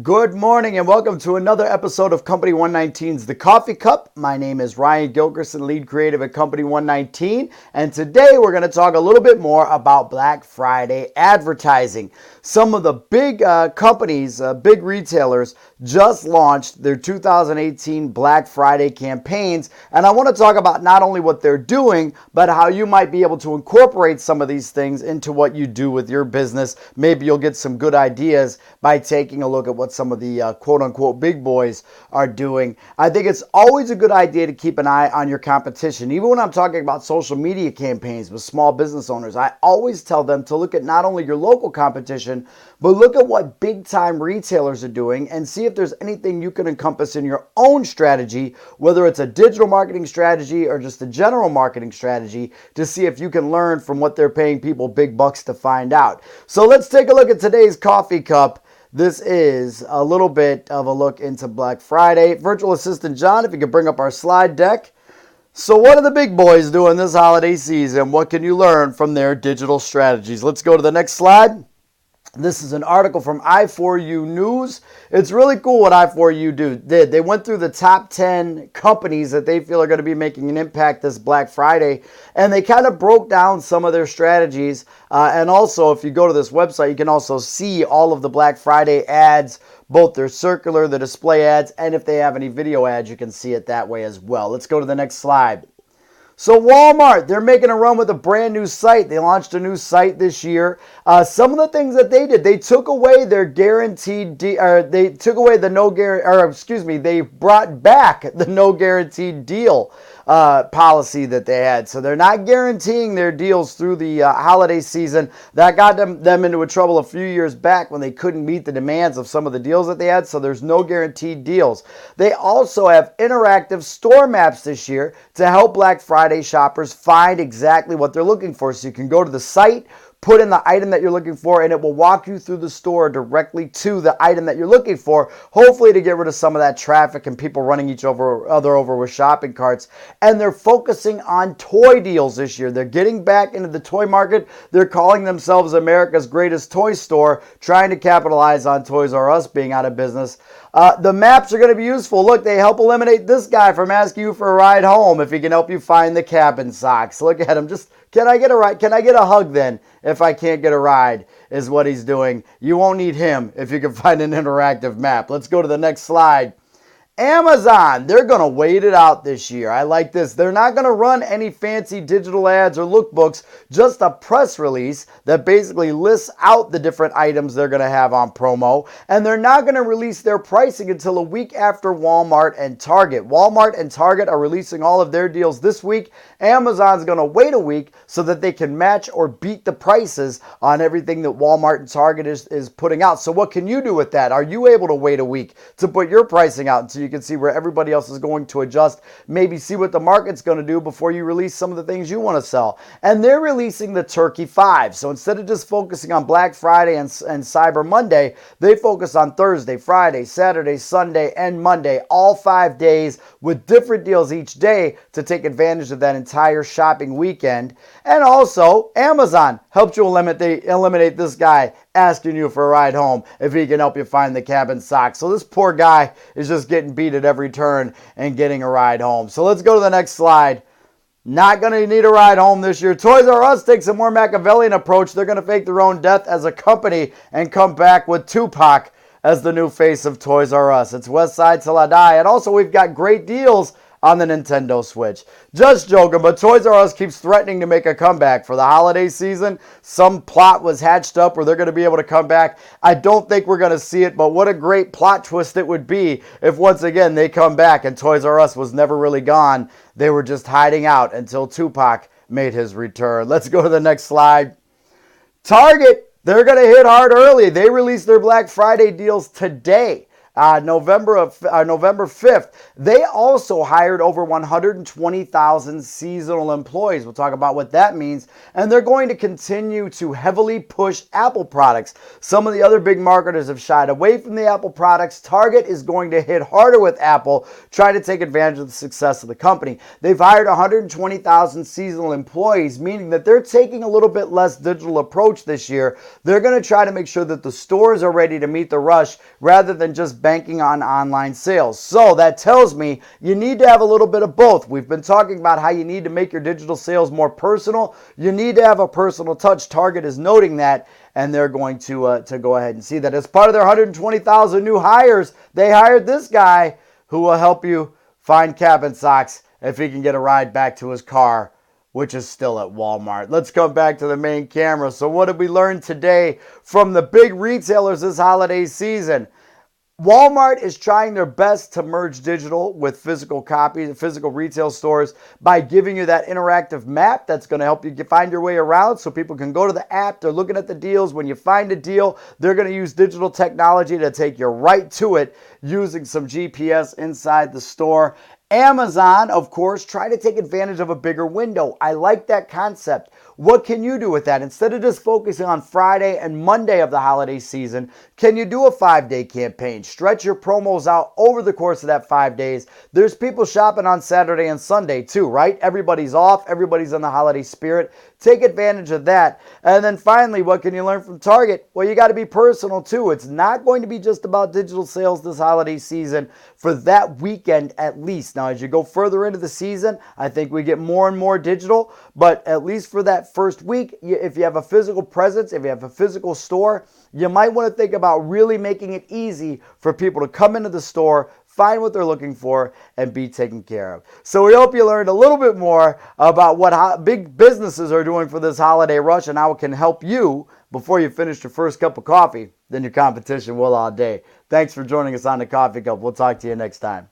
Good morning and welcome to another episode of Company 119's The Coffee Cup. My name is Ryan Gilkerson, lead creative at Company 119, and today we're going to talk a little bit more about Black Friday advertising. Some of the big companies, big retailers, just launched their 2018 Black Friday campaigns, and I want to talk about not only what they're doing, but how you might be able to incorporate some of these things into what you do with your business. Maybe you'll get some good ideas by taking a look at what some of the quote-unquote big boys are doing. I think it's always a good idea to keep an eye on your competition. Even when I'm talking about social media campaigns with small business owners, I always tell them to look at not only your local competition, but look at what big-time retailers are doing and see if there's anything you can encompass in your own strategy, whether it's a digital marketing strategy or just a general marketing strategy, to see if you can learn from what they're paying people big bucks to find out. So let's take a look at today's coffee cup. This is a little bit of a look into Black Friday. Virtual Assistant John, if you could bring up our slide deck. So what are the big boys doing this holiday season? What can you learn from their digital strategies? Let's go to the next slide. This is an article from i4U News. It's really cool what i4U did. They went through the top 10 companies that they feel are going to be making an impact this Black Friday, and they kind of broke down some of their strategies. And also, if you go to this website, you can also see all of the Black Friday ads, both their circular, the display ads, and if they have any video ads, you can see it that way as well. Let's go to the next slide. So Walmart, they're making a run with a brand new site. They launched a new site this year. Some of the things that they did, they took away their guaranteed, they took away the no guarantee, or excuse me, they brought back the no guaranteed deal policy that they had. So they're not guaranteeing their deals through the holiday season. That got them into a trouble a few years back when they couldn't meet the demands of some of the deals that they had. So there's no guaranteed deals. They also have interactive store maps this year to help Black Friday shoppers find exactly what they're looking for. So you can go to the site, put in the item that you're looking for, and it will walk you through the store directly to the item that you're looking for, hopefully to get rid of some of that traffic and people running each other over with shopping carts. And they're focusing on toy deals this year. They're getting back into the toy market. They're calling themselves America's greatest toy store, trying to capitalize on Toys R Us being out of business. The maps are going to be useful. Look, they help eliminate this guy from asking you for a ride home if he can help you find the cabin socks. Look at him. Just, can I get a ride? Can I get a hug then if I can't get a ride, is what he's doing. You won't need him if you can find an interactive map. Let's go to the next slide. Amazon, they're going to wait it out this year. I like this. They're not going to run any fancy digital ads or lookbooks, just a press release that basically lists out the different items they're going to have on promo. And they're not going to release their pricing until a week after Walmart and Target. Walmart and Target are releasing all of their deals this week. Amazon's going to wait a week so that they can match or beat the prices on everything that Walmart and Target is putting out. So what can you do with that? Are you able to wait a week to put your pricing out until you can see where everybody else is going to adjust, maybe see what the market's going to do before you release some of the things you want to sell? And they're releasing the Turkey 5. So instead of just focusing on Black Friday and Cyber Monday, they focus on Thursday, Friday, Saturday, Sunday, and Monday, all 5 days with different deals each day to take advantage of that entire shopping weekend. And also, Amazon helped you eliminate this guy asking you for a ride home if he can help you find the cabin socks. So this poor guy is just getting beat at every turn and getting a ride home. So let's go to the next slide. Not going to need a ride home this year. Toys R Us takes a more Machiavellian approach. They're going to fake their own death as a company and come back with Tupac as the new face of Toys R Us. It's West Side Till I Die. And also we've got great deals on the Nintendo Switch. Just joking, but Toys R Us keeps threatening to make a comeback for the holiday season. Some plot was hatched up where they're going to be able to come back. I don't think we're going to see it, but what a great plot twist it would be if once again they come back and Toys R Us was never really gone. They were just hiding out until Tupac made his return. Let's go to the next slide. Target, they're going to hit hard early. They released their Black Friday deals today. November 5th, they also hired over 120,000 seasonal employees. We'll talk about what that means. And they're going to continue to heavily push Apple products. Some of the other big marketers have shied away from the Apple products. Target is going to hit harder with Apple, try to take advantage of the success of the company. They've hired 120,000 seasonal employees, meaning that they're taking a little bit less digital approach this year. They're going to try to make sure that the stores are ready to meet the rush rather than just banking on online sales. So that tells me you need to have a little bit of both. We've been talking about how you need to make your digital sales more personal. You need to have a personal touch. Target is noting that, and they're going to go ahead and see that. As part of their 120,000 new hires, they hired this guy who will help you find cabin socks if he can get a ride back to his car, which is still at Walmart. Let's come back to the main camera. So what did we learn today from the big retailers this holiday season? Walmart is trying their best to merge digital with physical copies, physical retail stores, by giving you that interactive map that's going to help you find your way around so people can go to the app. They're looking at the deals. When you find a deal, they're going to use digital technology to take you right to it using some GPS inside the store. Amazon, of course, try to take advantage of a bigger window. I like that concept. What can you do with that? Instead of just focusing on Friday and Monday of the holiday season, can you do a 5-day campaign? Stretch your promos out over the course of that 5 days. There's people shopping on Saturday and Sunday too, right? Everybody's off. Everybody's in the holiday spirit. Take advantage of that. And then finally, what can you learn from Target? Well, you got to be personal too. It's not going to be just about digital sales this holiday season for that weekend at least. Now, as you go further into the season, I think we get more and more digital, but at least for that first week, if you have a physical presence, if you have a physical store, you might want to think about really making it easy for people to come into the store, find what they're looking for, and be taken care of. So we hope you learned a little bit more about what big businesses are doing for this holiday rush and how it can help you before you finish your first cup of coffee than your competition will all day. Thanks for joining us on the Coffee Cup. We'll talk to you next time.